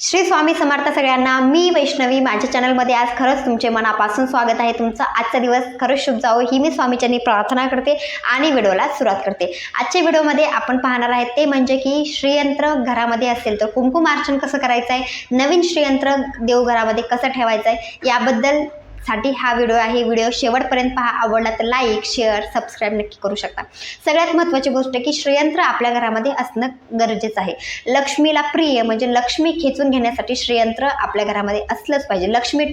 श्री स्वामी समर्थ सगळ्यांना. मी वैष्णवी. माझ्या चॅनलमध्ये आज खरंच तुमचे मनापासून स्वागत आहे. तुमचा आजचा दिवस खरंच शुभ जावो ही मी स्वामीचरणी प्रार्थना करते आणि व्हिडिओला सुरुवात करते. आजच्या व्हिडिओमध्ये आपण पाहणार आहेत ते म्हणजे की श्रीयंत्र घरामध्ये असेल तर कुंकुमार्चन कसं करायचं आहे, नवीन श्रीयंत्र देवघरामध्ये कसं ठेवायचं आहे याबद्दल साठी हा व्हिडिओ आहे. व्हिडिओ शेवटपर्यंत पहा. आवडला तर लाईक शेअर सबस्क्राईब नक्की करू शकता. सगळ्यात महत्त्वाची गोष्ट की श्रीयंत्र आपल्या घरामध्ये असणं गरजेचं आहे. लक्ष्मीला प्रिय म्हणजे लक्ष्मी खेचून घेण्यासाठी श्रीयंत्र आपल्या घरामध्ये असलंच पाहिजे. लक्ष्मी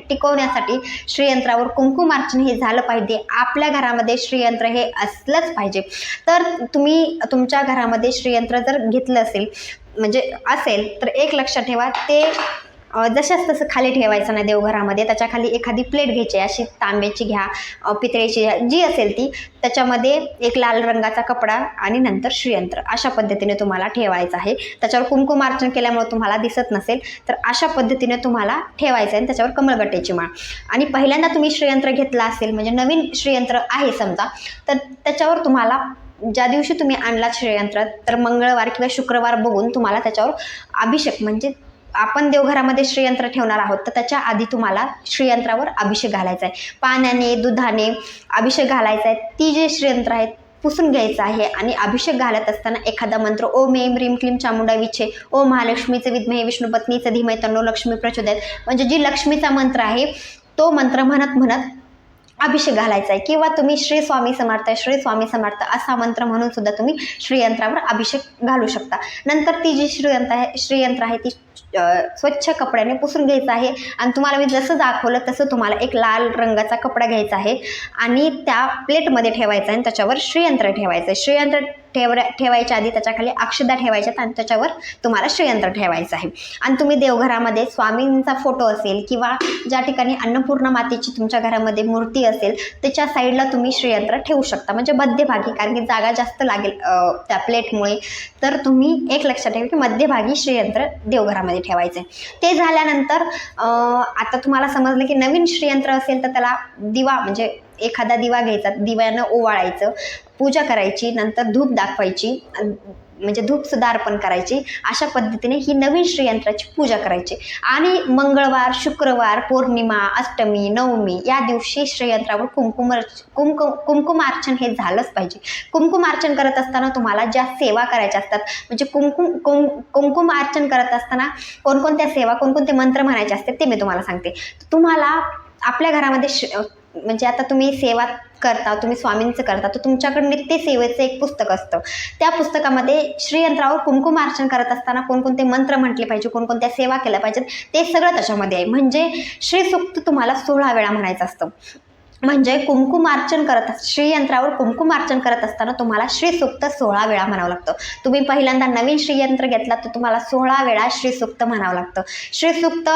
टिकवण्यासाठी श्रीयंत्रावर कुंकुमार्चन हे झालं पाहिजे. आपल्या घरामध्ये श्रीयंत्र हे असलंच पाहिजे. तर तुम्ही तुमच्या घरामध्ये श्रीयंत्र जर घेतलं असेल तर एक लक्षात ठेवा, ते जशाच तसं खाली ठेवायचं नाही देवघरामध्ये. त्याच्या खाली एखादी प्लेट घ्यायची, अशी तांब्याची घ्या, पितळेची जी असेल ती, त्याच्यामध्ये एक लाल रंगाचा कपडा आणि नंतर श्रीयंत्र अशा पद्धतीने तुम्हाला ठेवायचं आहे. त्याच्यावर कुंकुमार्चन केल्यामुळे तुम्हाला दिसत नसेल तर अशा पद्धतीने तुम्हाला ठेवायचं आहे. त्याच्यावर कमळगट्ट्याची माळ. आणि पहिल्यांदा तुम्ही श्रीयंत्र घेतला असेल म्हणजे नवीन श्रीयंत्र आहे समजा, तर त्याच्यावर तुम्हाला ज्या दिवशी तुम्ही आणलात श्रीयंत्र तर मंगळवार किंवा शुक्रवार बघून तुम्हाला त्याच्यावर अभिषेक म्हणजे आपण देवघरामध्ये श्रीयंत्र ठेवणार आहोत तर त्याच्या आधी तुम्हाला श्रीयंत्रावर अभिषेक घालायचा आहे. पाण्याने दुधाने अभिषेक घालायचा आहे. ती जे श्रीयंत्र आहेत पुसून घ्यायचं आहे आणि अभिषेक घालत असताना एखादा मंत्र ओम ऐं ह्रीं क्लीं चामुंडा विचे, ओम महालक्ष्मीचे विद्महे विष्णुपत्नीचे धीमहि तन्नो लक्ष्मी प्रचोदयात्, म्हणजे जी लक्ष्मीचा मंत्र आहे तो मंत्र म्हणत अभिषेक घालायचा आहे. किंवा तुम्ही श्री स्वामी समर्थ असा मंत्र म्हणून सुद्धा तुम्ही श्रीयंत्रावर अभिषेक घालू शकता. नंतर ती जी श्रीयंत्र आहे ती स्वच्छ कपड्याने पुसून घ्यायचं आहे. आणि तुम्हाला मी जसं दाखवलं तसं तुम्हाला एक लाल रंगाचा कपडा घ्यायचा आहे आणि त्या प्लेटमध्ये ठेवायचा आहे आणि त्याच्यावर श्रीयंत्र ठेवायचं आहे. श्रीयंत्र ठेवायच्या आधी त्याच्याखाली अक्षदा ठेवायच्यात आणि त्याच्यावर तुम्हाला श्रीयंत्र ठेवायचं आहे. आणि तुम्ही देवघरामध्ये स्वामींचा फोटो असेल किंवा ज्या ठिकाणी अन्नपूर्णा मातेची तुमच्या घरामध्ये मूर्ती असेल त्याच्या साईडला तुम्ही श्रीयंत्र ठेवू शकता, म्हणजे मध्यभागी, कारण की जागा जास्त लागेल त्या प्लेटमुळे. तर तुम्ही एक लक्षात ठेवा की मध्यभागी श्रीयंत्र देवघरामध्ये ठेवायचे. ते झाल्यानंतर आता तुम्हाला समजलं की नवीन श्रीयंत्र असेल तर त्याला दिवा म्हणजे एखादा दिवा घ्यायचा, दिव्यानं ओवाळायचं, पूजा करायची, नंतर धूप दाखवायची म्हणजे धूप सुद्धा अर्पण करायची. अशा पद्धतीने ही नवीन श्रीयंत्राची पूजा करायची. आणि मंगळवार, शुक्रवार, पौर्णिमा, अष्टमी, नवमी या दिवशी श्रीयंत्रावर कुंकुमार्चन हे झालंच पाहिजे. कुंकुमार्चन करत असताना तुम्हाला ज्या सेवा करायच्या असतात म्हणजे कुंकुमार्चन करत असताना कोणकोणत्या सेवा, कोणकोणते मंत्र म्हणायचे असतात ते मी तुम्हाला सांगते. तुम्हाला आपल्या घरामध्ये म्हणजे आता तुम्ही सेवा करता, तुम्ही स्वामींचं करता, तर तुमच्याकडे नित्य सेवेचं एक पुस्तक असतं. त्या पुस्तकामध्ये श्रीयंत्रावर कुंकुमार्चन करत असताना कोणकोणते मंत्र म्हटले पाहिजे, कोणकोणत्या सेवा केल्या पाहिजेत ते सगळं त्याच्यामध्ये आहे. म्हणजे श्रीसूक्त तुम्हाला 16 वेळा म्हणायचं असतं. म्हणजे श्रीयंत्रावर कुंकुमार्चन करत असताना तुम्हाला श्रीसूक्त 16 वेळा म्हणावं लागतं. तुम्ही पहिल्यांदा नवीन श्रीयंत्र घेतला तर तुम्हाला 16 वेळा श्रीसूक्त म्हणावं लागतं. श्रीसूक्त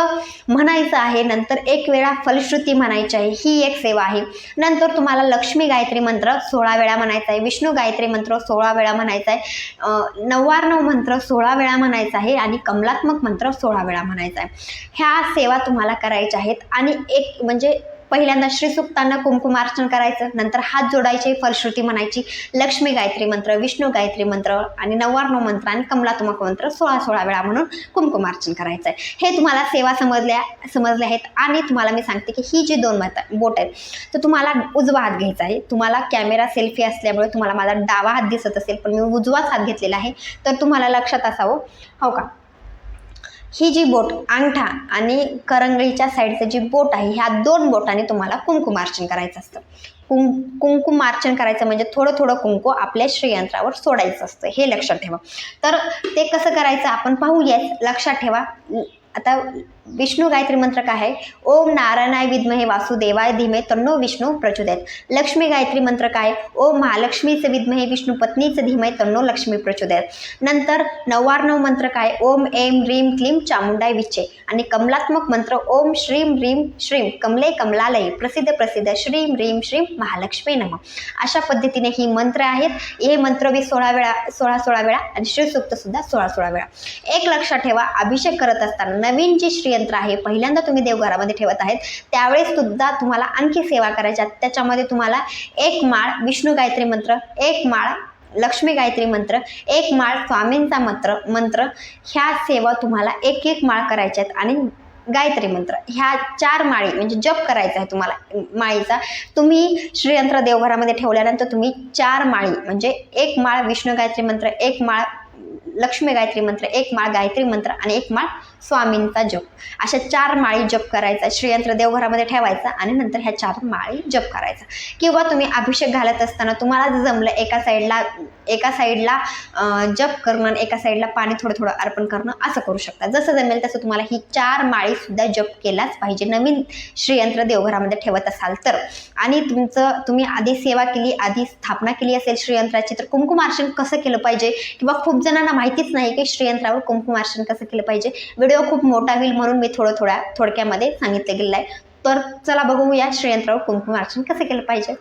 म्हणायचं आहे. नंतर 1 वेळा फलश्रुती म्हणायची आहे, ही एक सेवा आहे. नंतर तुम्हाला लक्ष्मी गायत्री मंत्र 16 वेळा म्हणायचा आहे, विष्णू गायत्री मंत्र 16 वेळा म्हणायचा आहे, 99 मंत्र 16 वेळा म्हणायचा आहे आणि कमलात्मक मंत्र 16 वेळा म्हणायचा आहे. ह्या सेवा तुम्हाला करायच्या आहेत. आणि एक म्हणजे पहिल्यांदा श्रीसूक्तांना कुंकुमार्चन करायचं, नंतर हात जोडायचे, फलश्रुती म्हणायची, लक्ष्मी गायत्री मंत्र, विष्णू गायत्री मंत्र आणि 99 मंत्र आणि कमलात्मक मंत्र 16 वेळा म्हणून कुंकुमार्चन करायचं आहे. हे तुम्हाला सेवा समजल्या आहेत. आणि तुम्हाला मी सांगते की ही जी 2 बोट आहेत तर तुम्हाला उजवा हात घ्यायचा आहे. तुम्हाला कॅमेरा सेल्फी असल्यामुळे तुम्हाला माझा डावा हात दिसत असेल पण मी उजवाच हात घेतलेला आहे, तर तुम्हाला लक्षात असावं हो का. ही जी बोट अंगठा आणि करंगळीच्या साईडचं जी बोट आहे ह्या 2 बोटांनी तुम्हाला कुंकुमार्चन करायचं असतं. कुंकुमार्चन करायचं म्हणजे थोडं कुंकू आपल्या श्रीयंत्रावर सोडायचं असतं, हे लक्षात ठेवा. तर ते कसं करायचं आपण पाहूयाच. लक्षात ठेवा. आता विष्णू गायत्री मंत्र काय आहे, ओम नारायणाय विद्महे वासुदेवाय धीमहि तन्नो विष्णू प्रचोदयात्. लक्ष्मी गायत्री मंत्र काय, ओम महालक्ष्मीचे विद्महे विष्णू पत्नीचे धीमहि तन्नो लक्ष्मी प्रचोदयात्. नंतर 99 मंत्र काय, ओम ऐं ह्रीं क्लीं चामुंडाय विचे. आणि कमलात्मक मंत्र ओम श्रीं ह्रीं श्रीं कमले कमलालये प्रसिद्ध श्रीं ह्रीं श्रीं महालक्ष्मी नमः. अशा पद्धतीने ही मंत्र आहेत. हे मंत्र मी 16 वेळा आणि श्रीसूक्त सुद्धा 16 वेळा. एक लक्षात ठेवा, अभिषेक करत असताना नवीन जी श्रीयंत्र आहे पहिल्यांदा तुम्ही देवघरामध्ये ठेवत आहेत त्यावेळेस सुद्धा तुम्हाला आणखी सेवा करायच्या. त्याच्यामध्ये तुम्हाला 1 माळ विष्णू गायत्री मंत्र, 1 माळ लक्ष्मी गायत्री मंत्र, 1 माळ स्वामींचा मंत्र ह्या सेवा तुम्हाला 1 माळ करायच्या आहेत आणि गायत्री मंत्र ह्या 4 माळी म्हणजे जप करायचा आहे तुम्हाला माळीचा. तुम्ही श्रीयंत्र देवघरामध्ये ठेवल्यानंतर तुम्ही 4 माळी म्हणजे 1 माळ विष्णू गायत्री मंत्र, 1 माळ लक्ष्मी गायत्री मंत्र, 1 माळ गायत्री मंत्र आणि 1 माळ स्वामींचा जप, अशा 4 माळी जप करायचा. श्रीयंत्र देवघरामध्ये ठेवायचा आणि नंतर ह्या 4 माळी जप करायचा. किंवा तुम्ही अभिषेक घालत असताना तुम्हाला जमलं एका साईडला जप करणं आणि एका साईडला पाणी थोडं थोडं अर्पण करणं असं करू शकता. जसं जमेल तसं तुम्हाला ही 4 माळी सुद्धा जप केलाच पाहिजे नवीन श्रीयंत्र देवघरामध्ये ठेवत असाल तर. आणि तुम्ही आधी सेवा केली, आधी स्थापना केली असेल श्रीयंत्राची, तर कुंकुमार्चन कसं केलं पाहिजे किंवा खूप जणांना माहितीच नाही की श्रीयंत्रावर कुंकुमार्चन कसं केलं पाहिजे. व्हिडिओ खूप मोठा होईल म्हणून मी थोडक्यामध्ये सांगितलं गेलेलं आहे. तर चला बघूया श्रीयंत्रावर कुंकुमार्चन कसं केलं पाहिजे.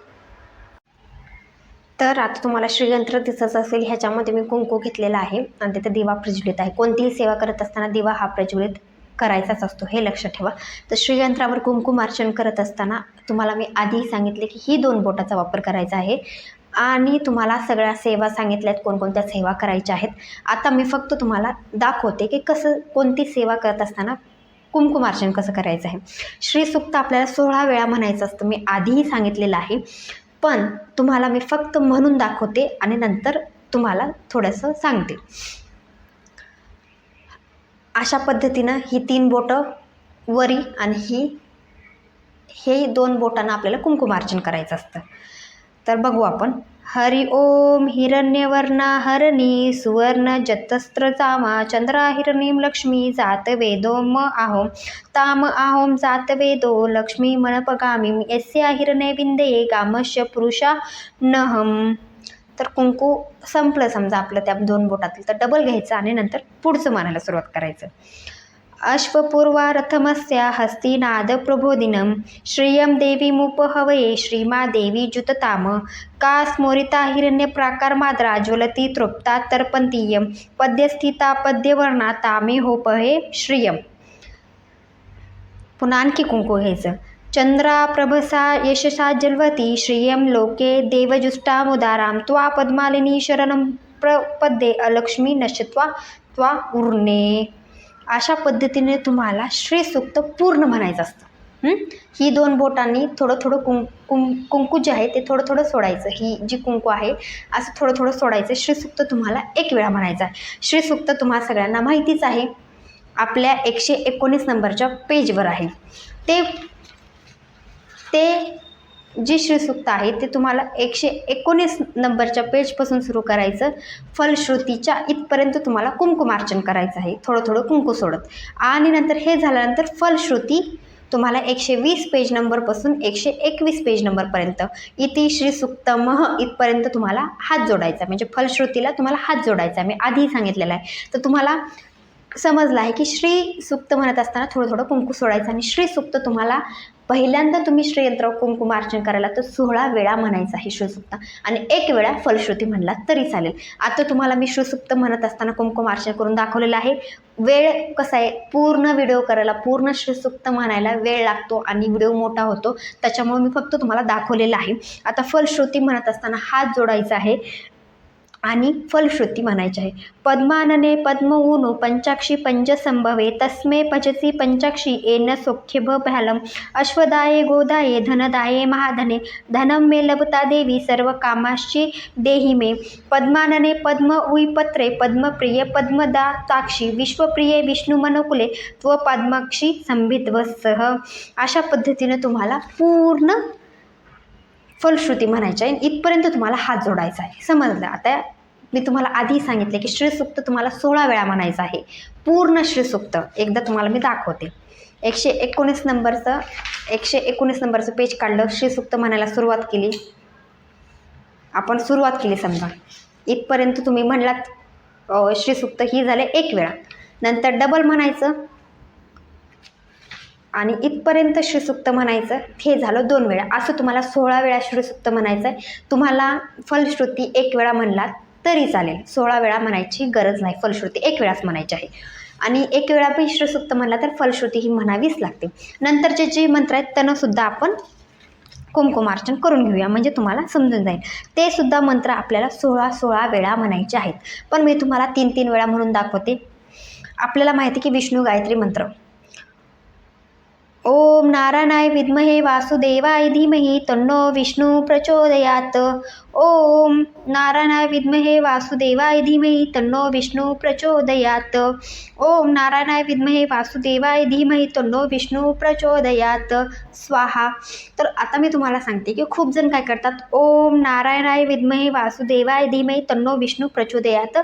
तर आता तुम्हाला श्रीयंत्र दिसत असेल, ह्याच्यामध्ये मी कुंकू घेतलेला आहे आणि तिथे दिवा प्रज्वलित आहे. कोणतीही सेवा करत असताना दिवा हा प्रज्वलित करायचाच असतो, हे लक्षात ठेवा. तर श्रीयंत्रावर कुंकुमार्चन करत असताना तुम्हाला मी आधी सांगितले की ही 2 बोटाचा वापर करायचा आहे आणि तुम्हाला सगळ्या सेवा सांगितल्यात कोणकोणत्या सेवा करायच्या आहेत. आता मी फक्त तुम्हाला दाखवते की कोणती सेवा करत असताना कुंकुमार्चन कसं करायचं आहे. श्रीसूक्त आपल्याला 16 वेळा म्हणायचं असतं, मी आधीही सांगितलेलं आहे, पण तुम्हाला मी फक्त म्हणून दाखवते आणि नंतर तुम्हाला थोडंसं सांगते. अशा पद्धतीनं ही 3 बोटं वरी आणि हे 2 बोटांना आपल्याला कुंकुमार्चन करायचं असतं. तर बघू आपण. हरि ओम हिरण्यवर्णा हरणी सुवर्ण जतस्त्र चामा चंद्रा हिरणीम लक्ष्मी जात वेदो म आहोम ताम आहोम जात वेदो लक्ष्मी मनपगामी यस्या हिरणे विंदे गामश्य पुरुषा नहम. तर कुंकू संपलं समजा आपलं त्या 2 बोटातलं, तर डबल घ्यायचं आणि नंतर पुढचं म्हणायला सुरुवात करायचं. अश्वपूर्वा रथमस्या हस्तिनाद प्रबोधिनम श्रियं देवीमुपहवये श्रीमादेवी जुतताम का स्मोरिता हिरण्य प्राकार माद्रा ज्वलती तृप्ता तर्पंतीयम पद्यस्थिता पद्यवर्णा तामे होपहे श्रियम. पुन्हा आणखी कुंकू घ्यायचं. चंद्रा प्रभसा यशसा जल्वती श्रियं लोके देवजुष्टा मुदाराम त्वा पद्मालिनी शरणं प्रपद्ये अलक्ष्मी नश्यत्वा त्वा उर्णे. अशा पद्धतीने तुम्हाला श्रीसूक्त पूर्ण म्हणायचं असतं. ही 2 बोटांनी थोडं थोडं कुंकू जे आहे ते थोडं थोडं सोडायचं. ही जी कुंकू आहे असं थोडं थोडं सोडायचं. श्रीसूक्त तुम्हाला 1 वेळा म्हणायचं आहे. श्रीसूक्त तुम्हाला सगळ्यांना माहितीच आहे, आपल्या 119 नंबरच्या पेजवर आहे. ते जी श्रीसूक्त आहे ते तुम्हाला 119 नंबरच्या पेजपासून सुरू करायचं. फलश्रुतीच्या इथपर्यंत तुम्हाला कुंकुमार्चन करायचं आहे, थोडं थोडं कुंकू सोडत. आणि नंतर हे झाल्यानंतर फलश्रुती तुम्हाला 120 पेज नंबरपासून 121 पेज नंबरपर्यंत इति श्रीसूक्तमः इथपर्यंत तुम्हाला हात जोडायचा, म्हणजे फलश्रुतीला तुम्हाला हात जोडायचा. मी आधी सांगितलेलं आहे. तर तुम्हाला समजलं आहे की श्रीसूक्त म्हणत असताना थोडं थोडं कुंकू सोडायचं. आणि श्रीसूक्त तुम्हाला पहिल्यांदा तुम्ही श्रीयंत्रावर कुंकुमार्चन करायला तर 16 वेळा म्हणायचं आहे श्रीसूक्त आणि 1 वेळा फलश्रुती म्हणला तरी चालेल. आता तुम्हाला मी श्रीसूक्त म्हणत असताना कुंकुमार्चन करून दाखवलेलं आहे. वेळ कसा आहे, पूर्ण व्हिडिओ करायला पूर्ण श्रीसूक्त म्हणायला वेळ लागतो आणि व्हिडिओ मोठा होतो, त्याच्यामुळे मी फक्त तुम्हाला दाखवलेलं आहे. आता फलश्रुती म्हणत असताना हात जोडायचा आहे आणि फलश्रुती म्हणायची आहे. पद्मानने पद्म ऊनो पंचाक्षी पंचसंभवे तस्मे पचसी पंचाक्षी येन सौख्यभ भ्यालम अश्वदाये गोदाये धनदाये महाधने धनम मे लभता देवी सर्व कामाशी देही मे. पद्मानने पद्म उईपत्रे पद्मप्रिय पद्मदाताक्षी विश्वप्रिये विष्णुमनुकुले त्व पद्माक्षी संभिद्वसह. अशा पद्धतीने तुम्हाला पूर्ण फलश्रुती म्हणायची आहे. इथपर्यंत तुम्हाला हात जोडायचा आहे. समजलं. आता मी तुम्हाला आधी सांगितले की श्रीसूक्त तुम्हाला 16 वेळा म्हणायचं आहे. पूर्ण श्रीसूक्त एकदा तुम्हाला मी दाखवते. 119 नंबरचं पेज काढलं, श्रीसूक्त म्हणायला सुरुवात केली. आपण सुरुवात केली समजा, इथपर्यंत तुम्ही म्हणलात श्रीसूक्त ही झाले 1 वेळा, नंतर डबल म्हणायचं आणि इथपर्यंत श्रीसूक्त म्हणायचं, हे झालं 2 वेळा. असं तुम्हाला 16 वेळा श्रीसूक्त म्हणायचं आहे. तुम्हाला फलश्रुती 1 वेळा म्हणलात तरी चालेल, 16 वेळा म्हणायची गरज नाही. फलश्रुती 1 वेळाच म्हणायची आहे. आणि 1 वेळा पण श्रीसूक्त म्हणला तर फलश्रुती ही म्हणावीच लागते. नंतरचे जे मंत्र आहेत त्यांना सुद्धा आपण कुंकुमार्चन करून घेऊया, म्हणजे तुम्हाला समजून जाईल. ते सुद्धा मंत्र आपल्याला 16 वेळा म्हणायचे आहेत, पण मी तुम्हाला 3 वेळा म्हणून दाखवते. आपल्याला माहिती की विष्णू गायत्री मंत्र, ओम नारायणाय विद्महे वासुदेवाय धीमहि तन्नो विष्णू प्रचोदयात. ओम नारायणाय विद्महे वासुदेवाय धीमहि तन्नो विष्णू प्रचोदयात. ओम नारायणाय विद्महे वासुदेवाय धीमहि तन्नो विष्णू प्रचोदयात. स्वाहा. तर आता मी तुम्हाला सांगते की खूप जण काय करतात, ओम नारायणाय विद्महे वासुदेवाय धीमहि तन्नो विष्णू प्रचोदयात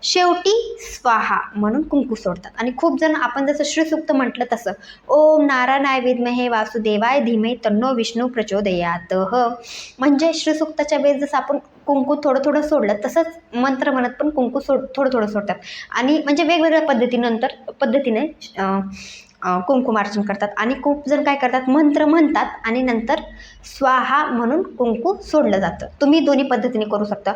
शेवटी स्वाहा म्हणून कुंकू सोडतात. आणि खूप जण आपण जसं श्रीसूक्त म्हटलं तसं ओम नारायणाय विद्महे वासुदेवाय धीमहि तन्नो विष्णू प्रचोदयात म्हणजे श्रीसूक्ताच्या वेळेस जसं आपण कुंकू थोडं थोडं सोडलं तसंच मंत्र म्हणत पण कुंकू थोडं थोडं सोडतात. आणि म्हणजे वेगवेगळ्या पद्धतीने कुंकुमार्चन करतात. आणि खूप जण काय करतात, मंत्र म्हणतात आणि नंतर स्वाहा म्हणून कुंकू सोडलं जातं. तुम्ही दोन्ही पद्धतीने करू शकता.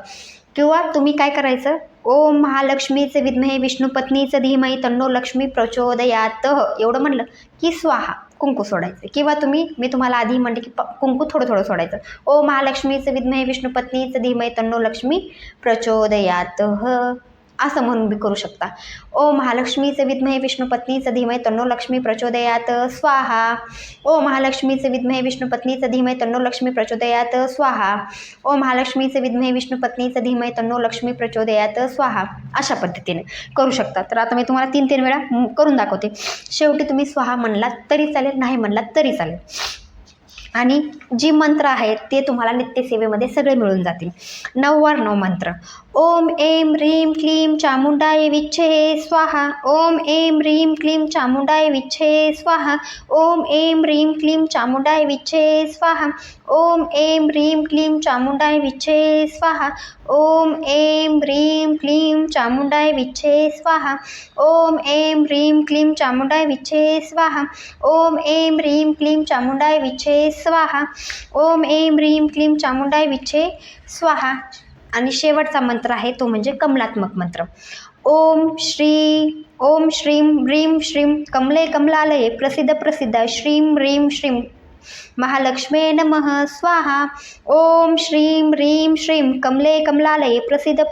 किंवा तुम्ही काय करायचं, ओम महालक्ष्मीचे विद्महे विष्णू पत्नीचं धीमहि तन्नो लक्ष्मी प्रचोदयात एवढं म्हणलं की स्वाहा कुंकू सोडायचं. किंवा मी तुम्हाला आधी म्हणते की कुंकू थोडं थोडं सोडायचं. ओम महालक्ष्मीचं विद्महे विष्णू पत्नीचं धीमहि तन्नो लक्ष्मी प्रचोदयात असं म्हणून बी करू शकता. ओम महालक्ष्मीचे विद्महे विष्णू पत्नीचं धीमहि तन्नो लक्ष्मी प्रचोदयात स्वाहा. ओम महालक्ष्मीचे विद्महे विष्णू पत्नीचं धीमहि तन्नो लक्ष्मी प्रचोदयात स्वाहा. ओम महालक्ष्मीचे विद्महे विष्णू पत्नीचं धीमहि तन्नो लक्ष्मी प्रचोदयात स्वाहा. अशा पद्धतीने करू शकता. तर आता मी तुम्हाला 3 वेळा करून दाखवते. शेवटी तुम्ही स्वाहा म्हणलात तरी चालेल, नाही म्हणलात तरी चालेल. आणि जी मंत्र आहेत ते तुम्हाला नित्यसेवेमध्ये सगळे मिळून जातील. 9 मंत्र. ओम ऐं ह्रीं क्लीं चामुंडाय विच्छे स्वाहा. ओम ऐं ह्रीं क्लीं चामुंडाय विच्छे स्वाहा. ओम ऐं ह्रीं क्लीं चामुंडाय विच्छे स्वाहा. ओम ऐं ह्रीं क्लीं चामुंडाय विच्छे स्वाहा. ओम ऐं ह्रीं क्लीं चामुंडाय विच्छे स्वाहा. ओम ऐं ह्रीं क्लीं चामुंडाय विच्छे स्वाहा. ओम ऐं ह्रीं क्लीं चामुंडाय विच्छे स्वाहा. ओम ऐं ह्रीं क्लीं चामुंडाय विच्छे स्वाहा. आणि शेवटचा मंत्र आहे तो म्हणजे कमलात्मक मंत्र. ओम श्रीं ह्रीं श्रीं कमले कमलालये प्रसिद्ध श्रीं ह्रीं श्रीं महालक्ष्मे नमः स्वाहा. ओम श्रीं ह्रीं श्रीं कमले कमलालये प्रसिद्ध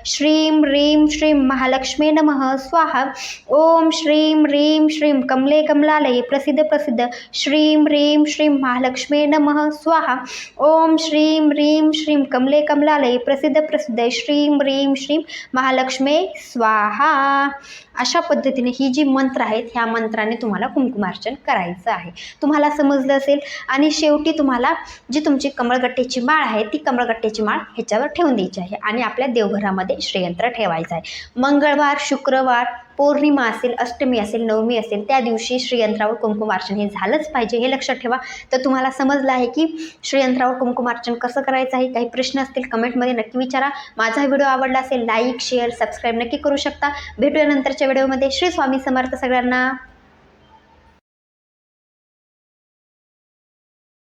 श्रीं ह्रीं श्रीं महालक्ष्मे नमः स्वाहा. ओम श्रीं ह्रीं श्रीं कमले कमलालये प्रसिद्ध श्रीं ह्रीं श्रीं महालक्ष्मे नमः स्वाहा. ओम श्रीं ह्रीं श्रीं कमले कमलालये प्रसिद्ध श्रीं ह्रीं श्रीं महालक्ष्मे स्वाहा. अशा पद्धतीने ही जी मंत्र आहेत ह्या मंत्राने तुम्हाला कुंकुमार्चन करायचं आहे. तुम्हाला समजलं असेल. आणि शेवटी तुम्हाला जी तुमची कमळगट्ट्याची माळ आहे ती कमळगट्ट्याची माळ ह्याच्यावर ठेवून द्यायची आहे आणि आपल्या देवघरामध्ये श्रीयंत्र ठेवायचं आहे. मंगळवार, शुक्रवार, पौर्णिमा असेल, अष्टमी असेल, नवमी असेल त्या दिवशी श्रीयंत्रावर कुंकुमार्चन हे झालंच पाहिजे, हे लक्षात ठेवा. तर तुम्हाला समजलं आहे की श्रीयंत्रावर कुंकुमार्चन कसं करायचं आहे. काही प्रश्न असतील कमेंटमध्ये नक्की विचारा. माझा व्हिडिओ आवडला असेल लाईक, शेअर, सबस्क्राईब नक्की करू शकता. भेटूया नंतरच्या व्हिडिओमध्ये. श्री स्वामी समर्थ सगळ्यांना.